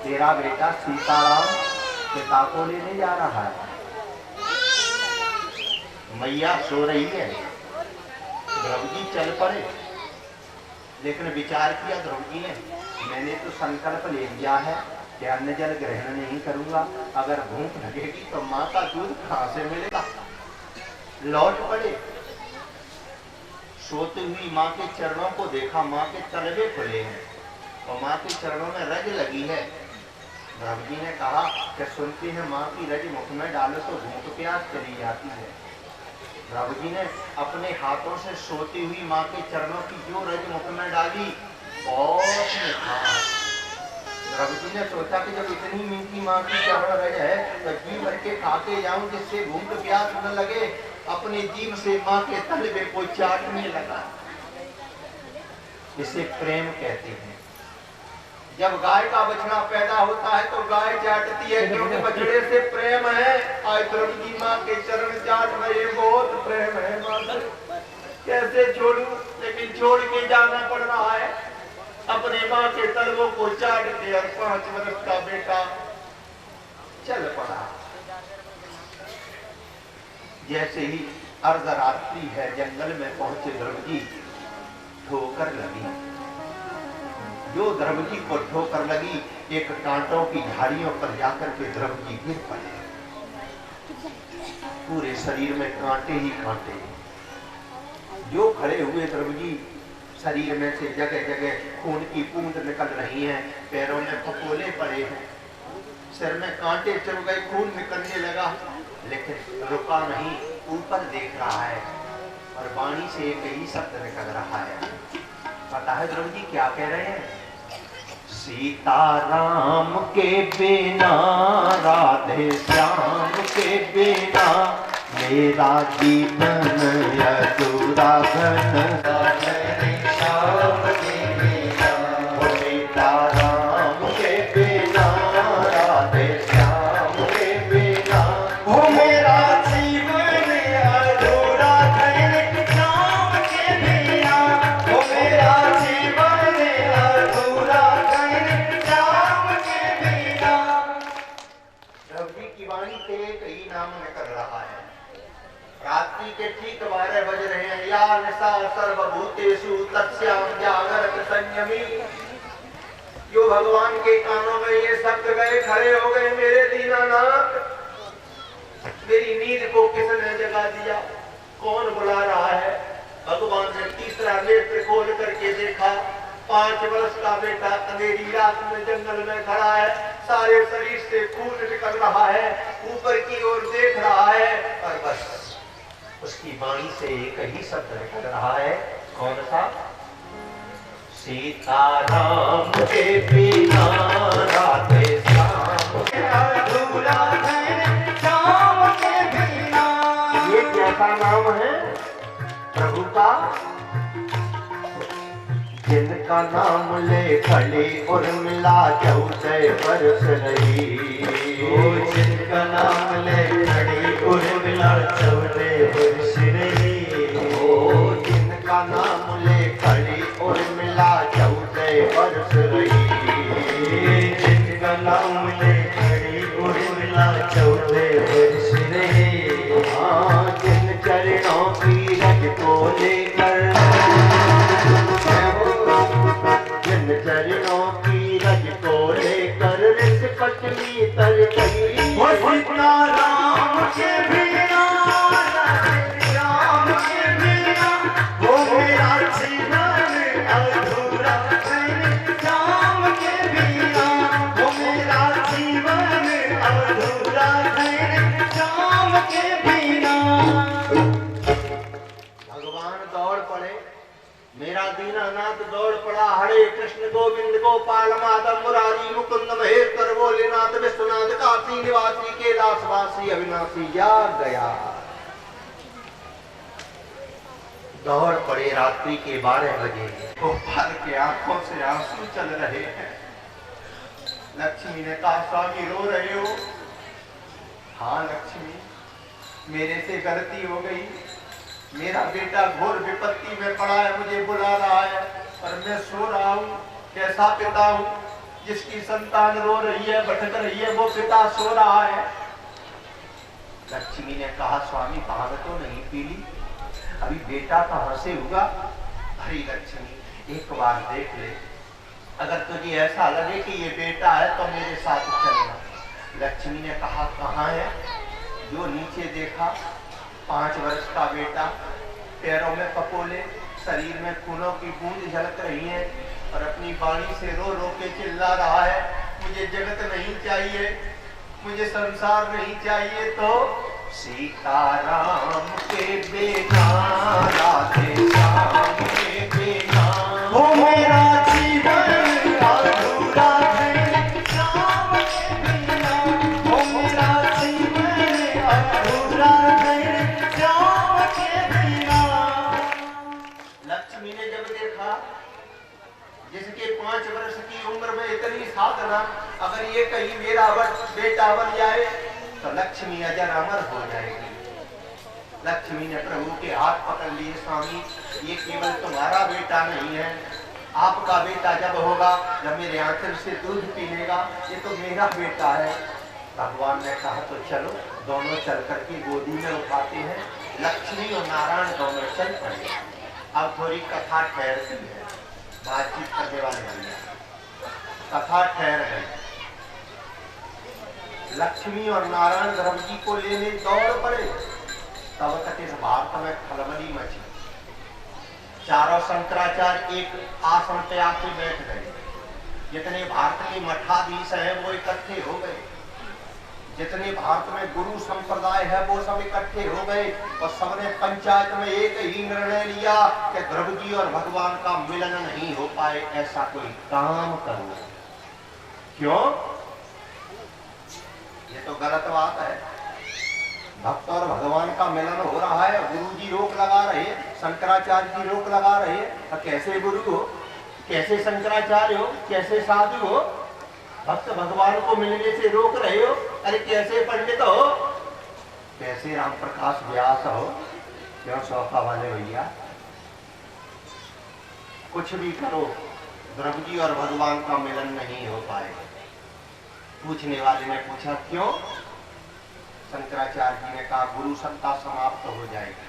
तेरा बेटा सीताराम पिता को लेने जा रहा है। मैया सो रही है, ध्रुव जी चल पड़े, लेकिन विचार किया ध्रुव जी ने, मैंने तो संकल्प ले लिया है कि अन्न जल ग्रहण नहीं करूंगा, अगर भूख लगेगी तो माँ का दूध कहां से मिलेगा। लौट पड़े, सोती हुई माँ के चरणों को देखा, माँ के तलवे खुले हैं और माँ के चरणों में रज लगी है। ध्रुव जी ने कहा कि सुनते हैं माँ की रज मुख में डालो तो भूख प्यास चली जाती है। ध्रुव जी ने अपने हाथों से सोती हुई माँ के चरणों की जो रज मुख में डाली बहुत मीठा। ध्रुव जी ने सोचा कि जब इतनी मीठी माँ की चरण रज है तो जी भर के खाके जाऊं जिससे भूख प्यास न लगे। अपनी जीभ से माँ के तलवे को चाटने लगा। इसे प्रेम कहते हैं। जब गाय का बछड़ा पैदा होता है तो गाय चाटती है क्योंकि बछड़े से प्रेम है। आज ध्रुव जी माँ के चरण चाट रहे, बहुत प्रेम है माँ से, कैसे छोड़ू, लेकिन छोड़ के जाना पड़ रहा है। अपने माँ के तलवों को चाट के और 5 वर्ष का बेटा चल पड़ा। जैसे ही अर्धरात्रि है, जंगल में पहुंचे ध्रुव जी, ठोकर लगी। जो ध्रुव जी को ठोकर लगी, एक कांटों की झाड़ियों पर जाकर के ध्रुव जी गिर पड़े। पूरे शरीर में कांटे ही कांटे। जो खड़े हुए ध्रुव जी, शरीर में से जगह जगह खून की बूंद निकल रही है, पैरों में फफोले पड़े हैं, सिर में कांटे चुभ गए, खून निकलने लगा, लेकिन रुका नहीं, ऊपर देख रहा है और वाणी से एक ही शब्द निकल रहा है। पता है ध्रुव जी क्या कह रहे हैं? सीताराम के बिना, राधे श्याम के बिना, मेरा जीवन अधूरा घन। राधे श्याम के बिना, सीताराम के बिना, राधे श्याम के बिना, वो मेरा जीवन अधूरा घन। श्याम के बिना, वो मेरा जीवन अधूरा घन। श्याम के बिना। रवि की वाणी से एक ही नाम निकल रहा है। रात्रि के ठीक 12 बज रहे हैं। या निशा सर्वभूतेषु तस्याम जागरत संयमी। जो भगवान के कानों में ये शब्द गए, खड़े हो गए, मेरे दीनानाथ, मेरी नींद को किसने जगा दिया? कौन बुला रहा है? भगवान ने तीसरा नेत्र खोल करके देखा, 5 वर्ष का बेटा अंधेरी रात में जंगल में खड़ा है, सारे शरीर से खून निकल रहा है, ऊपर की ओर देख रहा है और बस उसकी वाणी से एक ही शब्द निकल रहा है। कौन सा? सीताराम के बिना, राधे श्याम के अधूरा घन। श्याम के बिना। ये कैसा नाम है प्रभु का? जिनका नाम ले खड़ी उर्मिला 14 वर्ष रही। जिनका नाम ले खड़ी उर्मिला 14 वर्ष रही। जिनका नाम ले खड़ी उर्मिला 14 वर्ष रही। जिनका नाम ले खड़ी उर्मिला 14 वर्ष रही। हाँ, जिन चरणों की रज को लेकर, चरणों की रज को लेकर रिस पत्नी तर गई। वो सीताराम के बिना, राम के बिना, वो मेरा जीवन अधूरा घन। राम के बिना, वो मेरा जीवन अधूरा घन। राम के बिना। भगवान दौड़ पड़े, मेरा दीनानाथ दौड़ पड़ा। हरे कृष्ण गोविंद गोपाल माधव मुरारी मुकुंद महेश्वर भोलेनाथ विश्वनाथ काशी निवासी कैलाशवासी अविनाशी जाग गया। दौड़ पड़े। रात्रि के 12 बजे गोपाल के आंखों से आंसू चल रहे हैं। लक्ष्मी ने कहा, स्वामी रो रहे हो? हाँ लक्ष्मी, मेरे से गलती हो गई, मेरा बेटा घोर विपत्ति में पड़ा है, मुझे बुला रहा है और मैं सो रहा हूँ। कैसा पिता हूँ जिसकी संतान रो रही है, भटक रही है, वो पिता सो रहा है। लक्ष्मी ने कहा स्वामी भांग तो नहीं पी ली, अभी बेटा कहां से होगा। हरी लक्ष्मी एक बार देख ले, अगर तुझे ऐसा लगे कि ये बेटा है तो मेरे साथ चलना। लक्ष्मी ने कहा कहाँ है। जो नीचे देखा 5 वर्ष का बेटा, पैरों में पपोले, शरीर में खूनों की बूंद झलक रही है और अपनी वाणी से रो रो के चिल्ला रहा है, मुझे जगत नहीं चाहिए, मुझे संसार नहीं चाहिए। तो सीताराम के बिना, राधे श्याम के बिना, वो मेरा जीवन अधूरा है। श्याम के बिना, वो मेरा जीवन अधूरा है। श्याम के बिना। लक्ष्मी ने जब देखा जिसके 5 वर्ष की उम्र में इतनी साधना, अगर ये कहीं मेरा बेटा बन जाए तो लक्ष्मी अजर अमर हो जाएगी। लक्ष्मी ने प्रभु के हाथ पकड़ लिए, स्वामी ये केवल तुम्हारा बेटा नहीं है, आपका बेटा जब होगा, जब मेरे आंचल से दूध पी लेगा, ये तो मेरा बेटा है। भगवान ने कहा तो चलो, दोनों चल करके गोदी में उठाते हैं। लक्ष्मी और नारायण दोनों चल पड़े। अब थोड़ी कथा ठहरती है, बातचीत करने वाले भैया, कथा ठहर गई। लक्ष्मी और नारायण धर्म जी को लेने दौड़ पड़े। तब तक इस भारत में खलबली मची। चारों शंकराचार्य एक आसन पे आके बैठ गए। जितने भारत के मठाधीश हैं वो इकट्ठे हो गए, जितने भारत में गुरु संप्रदाय है वो सब इकट्ठे हो गए और सबने पंचायत में एक ही निर्णय लिया कि ध्रुव जी और भगवान का मिलन नहीं हो पाए, ऐसा कोई काम करो। क्यों? ये तो गलत बात है। भक्त और भगवान का मिलन हो रहा है, गुरु जी रोक लगा रहे, शंकराचार्य जी रोक लगा रहे। तो कैसे गुरु हो, कैसे शंकराचार्य हो, कैसे साधु हो, भक्त भगवान को मिलने से रोक रहे हो? अरे कैसे पंडित हो, कैसे राम प्रकाश व्यास हो? क्यों सौखा वाले भैया, कुछ भी करो, ध्रुव जी और भगवान का मिलन नहीं हो पाएगा। पूछने वाले ने पूछा क्यों? शंकराचार्य जी ने कहा गुरु सत्ता समाप्त हो जाएगी।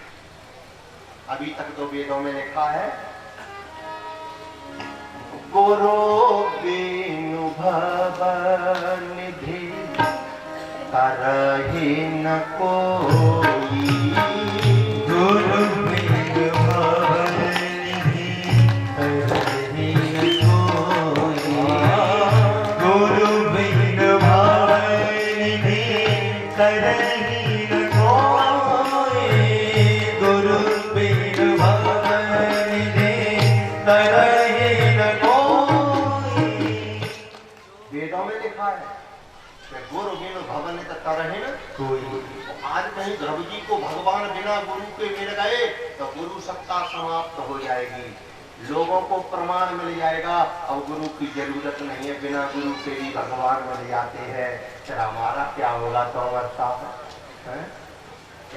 अभी तक तो वेदों में लिखा है गुरु बिनु भवनिधि करहि न कोई। गुरु बिनु भवनिधि करहि न कोई। गुरु बिनु भवनिधि करहि न कोई। गुरु बिनु भवनिधि करहि न कोई। वेदों में लिखा है गुरु बिनु भवनिधि करहि न कोई। आज कहीं ध्रुव जी को भगवान बिना गुरु के मिल गए तो गुरु सत्ता समाप्त हो जाएगी, लोगों को प्रमाण मिल जाएगा, अब गुरु की जरूरत नहीं है, बिना गुरु के भी भगवान मिल जाते हैं। फिर हमारा क्या होगा? तो वर्षा है।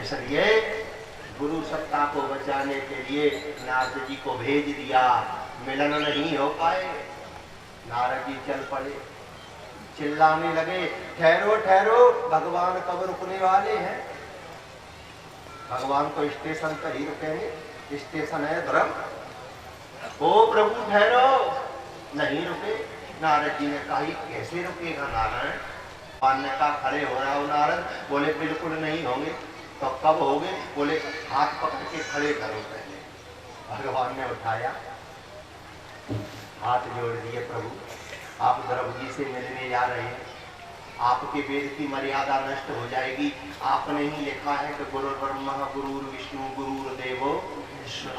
इसलिए गुरु सत्ता को बचाने के लिए नारद जी को भेज दिया। मिलन नहीं हो पाए, नारद जी चल पड़े, चिल्लाने लगे ठहरो ठहरो, भगवान कब रुकने वाले हैं? भगवान को स्टेशन पर ही रुकेंगे, स्टेशन है ध्रुव। ओ प्रभु ठहरो, नहीं रुके। नारद जी ने कहा कैसे रुकेगा नारायण? भगवान ने कहा खड़े हो रहा हो नारद? बोले बिल्कुल नहीं होंगे। तो कब होगे? बोले हाथ पकड़ के खड़े करो पहले। भगवान ने उठाया, हाथ जोड़ दिए, प्रभु आप ध्रुव जी से मिलने जा रहे हैं, आपके वेद की मर्यादा नष्ट हो जाएगी। आपने ही लिखा है कि गुरु ब्रह्मा गुरु विष्णु गुरु देवो।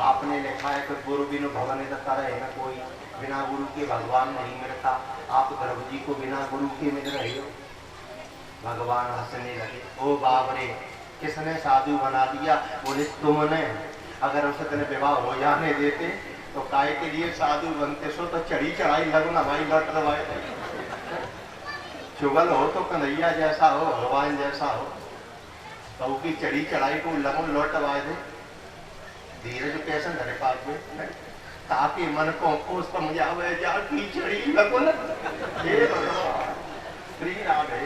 आपने लिखा है कि गुरु बिनु भवनिधि करहि न कोई, बिना गुरु के भगवान नहीं मिलता। आप ध्रुव जी को बिना गुरु के मिल रहे हो। भगवान हंसने लगे, ओ बाप रे, किसने साधु बना दिया? बोले तुमने। अगर उस दिन विवाह हो जाने देते तो काय के लिए साधु बनते? सो तो चढ़ी चढ़ाई लगो ना भाई, लट रवाए। चुगल हो तो कन्हैया जैसा हो, भगवान जैसा हो, तो की चढ़ी चढ़ाई को लगो लौटवाए दे। धीरज कैसे धरे पास में, ताकि मन को समझावे जा की चढ़ी लगो न। हे भगवान श्री राधे।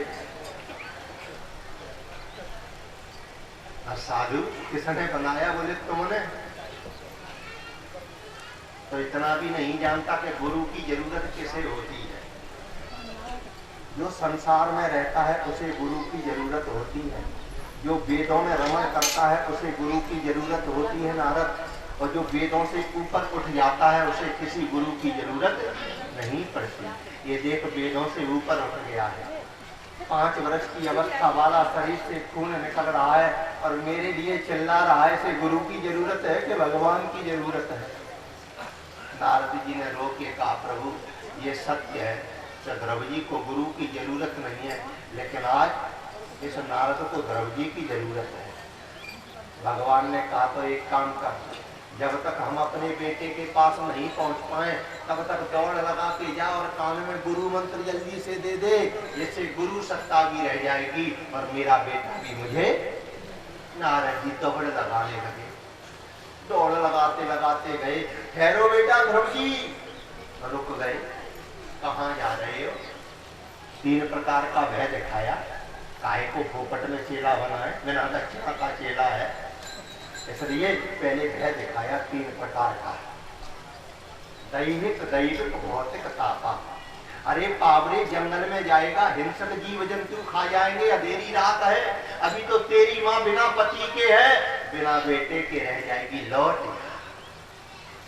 साधु किसने बनाया बोले तुमने? तो इतना भी नहीं जानता कि गुरु की जरूरत किसे होती है। जो संसार में रहता है उसे गुरु की जरूरत होती है। जो वेदों में रमण करता है उसे गुरु की जरूरत होती है नारद। और जो वेदों से ऊपर उठ जाता है उसे किसी गुरु की जरूरत नहीं पड़ती। ये देख वेदों से ऊपर उठ गया है, 5 वर्ष की अवस्था वाला, शरीर से खून निकल रहा है और मेरे लिए चिल्ला रहा है। इसे गुरु की जरूरत है कि भगवान की जरूरत है? नारद जी ने रो के कहा प्रभु ये सत्य है, ध्रुव जी को गुरु की जरूरत नहीं है, लेकिन आज इस नारद को ध्रुव जी की जरूरत है। भगवान ने कहा तो एक काम कर, जब तक हम अपने बेटे के पास नहीं पहुंच पाए तब तक दौड़ लगा के जा और कान में गुरु मंत्र जल्दी से दे दे, जिससे गुरु सत्ता भी रह जाएगी और मेरा बेटा भी मुझे। नारद जी दौड़ लगाने लगे, दौड़ लगाते लगाते गए। ठहरो बेटा ध्रुव जी। रुक गए। कहाँ जा रहे हो? 3 प्रकार का भय दिखाया। काहे को भोपट में चेला बना है, बिना दक्षिणा का चेला है, इसलिए पहले भय दिखाया 3 प्रकार का। दैहिक दैविक भौतिक तापा। अरे पावरे जंगल में जाएगा, हिंसक जीव जंतु खा जाएंगे, अंधेरी रात है, अभी तो तेरी माँ बिना पति के है, बिना बेटे के रह जाएगी, लौट।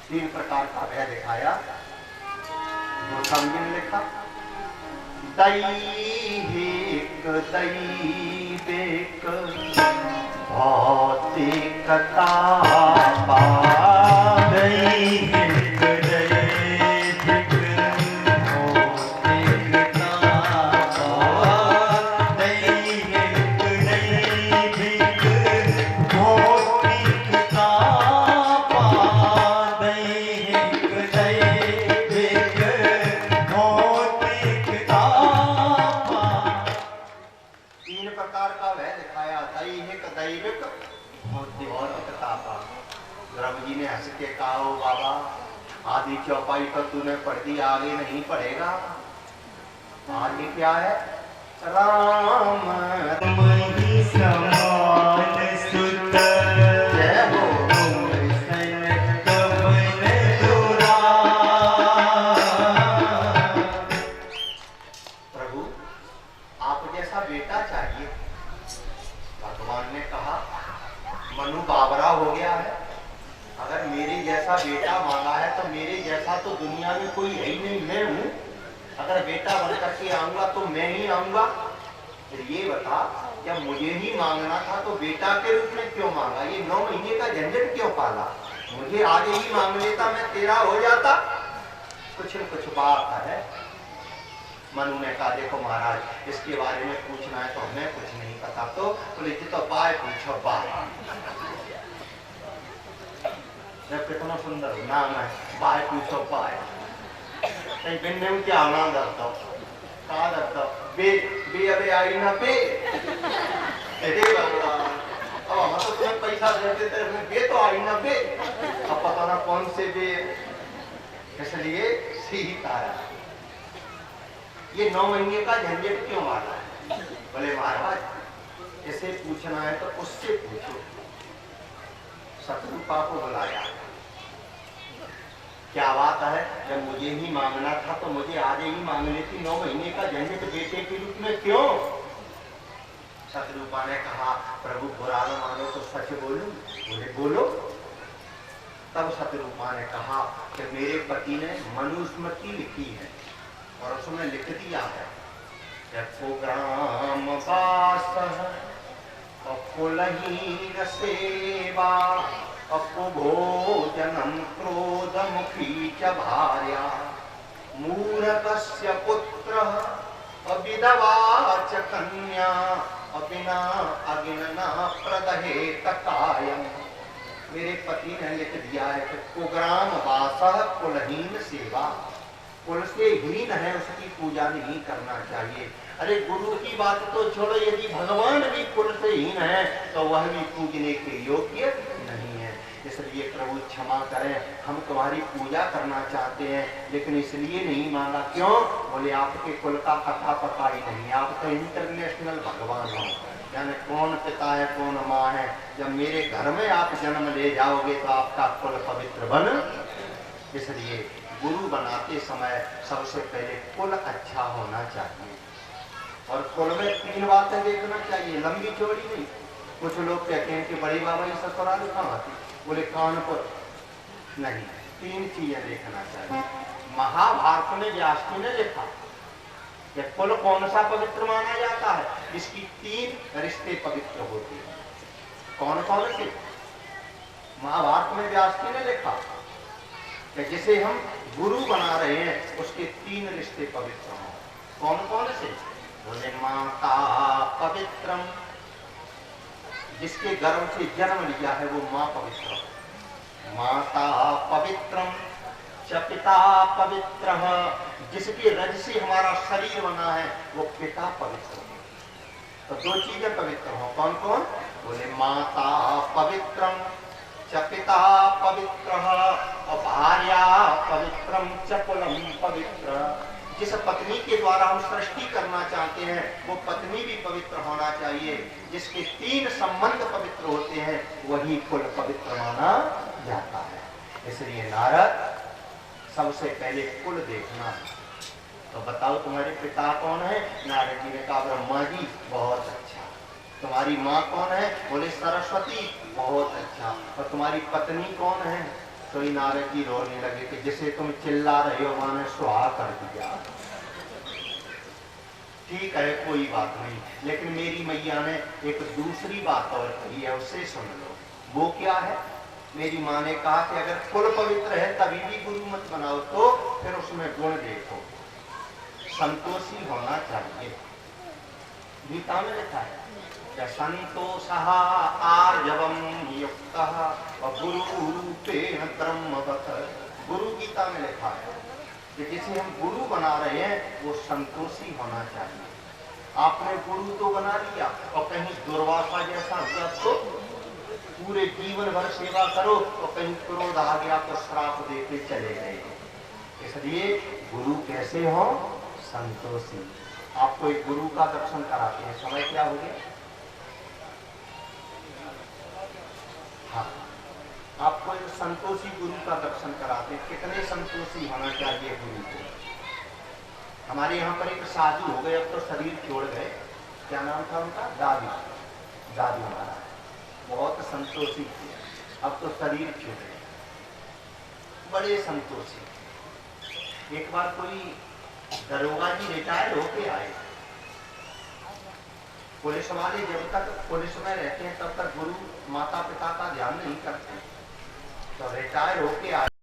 3 प्रकार का भय दिखाया। वो समझने लिखा दैहिक दैविक भौतिक तापा। दैहिक दैविक भौतिक तापा। दैहिक दैविक भौतिक तापा। दैहिक दैविक भौतिक तापा। 3 प्रकार का भय दिखाया। दैहिक दैविक भौतिक तापा। ध्रुव जी ने हंस के कहा ओ बाबा आधी चौपाई तो तूने पढ़ दी, आगे नहीं पढ़ेगा। आगे क्या है? राम ही समान सुत जय हो प्रभु आप जैसा बेटा चाहिए। भगवान ने कहा मनु बाबरा हो गया है, अगर मेरे जैसा बेटा मांगा है तो मेरे जैसा तो दुनिया में कोई है ही नहीं, मैं हूँ। अगर बेटा बन करके आऊंगा तो मैं ही आऊंगा। फिर ये बता जब मुझे ही मांगना था तो बेटा के रूप में क्यों मांगा? ये 9 महीने का झंझट क्यों पाला? मुझे आगे ही मांग लेता, मैं तेरा हो जाता। कुछ न कुछ बात है। मनु ने कहा देखो महाराज इसके बारे में पूछना है तो हमें कुछ नहीं पता। तो बोले तो बाय पूछो बाय। कितना सुंदर नाम है, बाय पूछो बाय। बिन्ने में क्या नाम दर्द कहा दर्द बे बे अबे आई ना बे। अरे भगवान अब हम तो तुम्हें पैसा देते थे, बे तो आई ना बे। अब पता ना कौन से बे, इसलिए सीधी तारा। ये 9 महीने का झंझट क्यों मारा है? बोले महाराज इसे पूछना है तो उससे पूछो। शत्रुपा को बुलाया। क्या बात है, जब मुझे ही मांगना था तो मुझे आज ही मांग लेती, 9 महीने का झंझट बेटे के रूप में क्यों? शत्रुपा ने कहा प्रभु बुरा न मानो तो सच बोलूं। बोले बोलो। तब शत्रुपा ने कहा कि मेरे पति ने मनुस्मृति लिखी है और उसमें लिख दिया है ग्राम वास कुलहीन सेवा भोजनम क्रोध मुखी च भार्या मूर्खस्य पुत्र विधवा च कन्या बिना अगिनना प्रदहेत कायम। मेरे पति ने लिख दिया है कि कुग्राम वासः कुलहीन सेवा, कुल से हीन है उसकी पूजा नहीं करना चाहिए। अरे गुरु की बात तो छोड़ो, यदि भगवान भी कुल से हीन है तो वह भी पूजने के योग्य नहीं है। इस इसलिए प्रभु क्षमा करें, हम तुम्हारी पूजा करना चाहते हैं लेकिन इसलिए नहीं मांगा। क्यों? बोले आपके कुल का कथा पता ही नहीं, आप तो इंटरनेशनल भगवान हो, यानी कौन पिता है कौन माँ है। जब मेरे घर में आप जन्म ले जाओगे तो आपका कुल पवित्र बन। इसलिए गुरु बनाते समय सबसे पहले कुल अच्छा होना चाहिए और कुल में 3 बातें देखना चाहिए, लंबी चौड़ी नहीं। कुछ लोग कहते हैं कि बड़ी बाबा ये ससुराल कहाँ आती, बोले कानपुर नहीं, 3 चीजें देखना चाहिए। महाभारत में व्यास जी ने लिखा कि कुल कौन सा पवित्र माना जाता है, इसकी 3 रिश्ते पवित्र होते हैं। कौन कौन से? महाभारत में व्यास जी ने लिखा कि जिसे हम गुरु बना रहे हैं उसके 3 रिश्ते पवित्र हों। कौन कौन से? बोले माता पवित्रम, जिसके गर्भ से जन्म लिया है वो माँ पवित्र हो। माता पवित्रम च पिता पवित्र, जिसके रज से हमारा शरीर बना है वो पिता पवित्र हो। तो 2 चीजें पवित्र हो। कौन कौन? बोले माता पवित्रम च पिता पवित्र और भार्या पवित्रम च कुलम पवित्र। जिस पत्नी के द्वारा हम सृष्टि करना चाहते हैं वो पत्नी भी पवित्र होना चाहिए। जिसके 3 संबंध पवित्र होते हैं वही कुल पवित्र माना जाता है। इसलिए नारद सबसे पहले कुल देखना है। तो बताओ तुम्हारे पिता कौन है? नारद जी ने कहा ब्रह्मा जी, बहुत अच्छा। तुम्हारी माँ कौन है? बोले सरस्वती, बहुत अच्छा। और तुम्हारी पत्नी कौन है? तो नारद जी रोने लगे कि जिसे तुम चिल्ला रहे हो माँ ने सुहा कर दिया। ठीक है कोई बात नहीं, लेकिन मेरी मैया ने एक दूसरी बात और कही है, उससे सुन लो। वो क्या है? मेरी माँ ने कहा कि अगर कुल पवित्र है तभी भी गुरु मत बनाओ, तो फिर उसमें गुण देखो, संतोषी होना चाहिए। गीता में लिखा है संतोषः आर्जवं युक्तः गुरु रूपेण ब्रह्मवत्। गुरु गीता में लिखा है कि जिसे हम गुरु बना रहे हैं वो संतोषी होना चाहिए। आपने गुरु तो बना लिया और कहीं दुर्वासा जैसा हुआ तो पूरे जीवन भर सेवा करो और कहीं क्रोध आ गया तो श्राप देके चले गए। इसलिए गुरु कैसे हो? संतोषी। आपको एक गुरु का दर्शन कराते हैं। समय क्या हो गया? हाँ, आपको एक संतोषी गुरु का दर्शन कराते हैं। कितने संतोषी होना चाहिए गुरु को। हमारे यहाँ पर एक साधु हो गए, अब तो शरीर छोड़ गए, क्या नाम था उनका? दादी महाराज, बहुत संतोषी थे, अब तो शरीर छूट गए, बड़े संतोषी। एक बार कोई दरोगा जी रिटायर होके आए। पुलिस वाले जब तक पुलिस में रहते हैं तब तक गुरु माता पिता का ध्यान नहीं करते, तो रिटायर होके आए।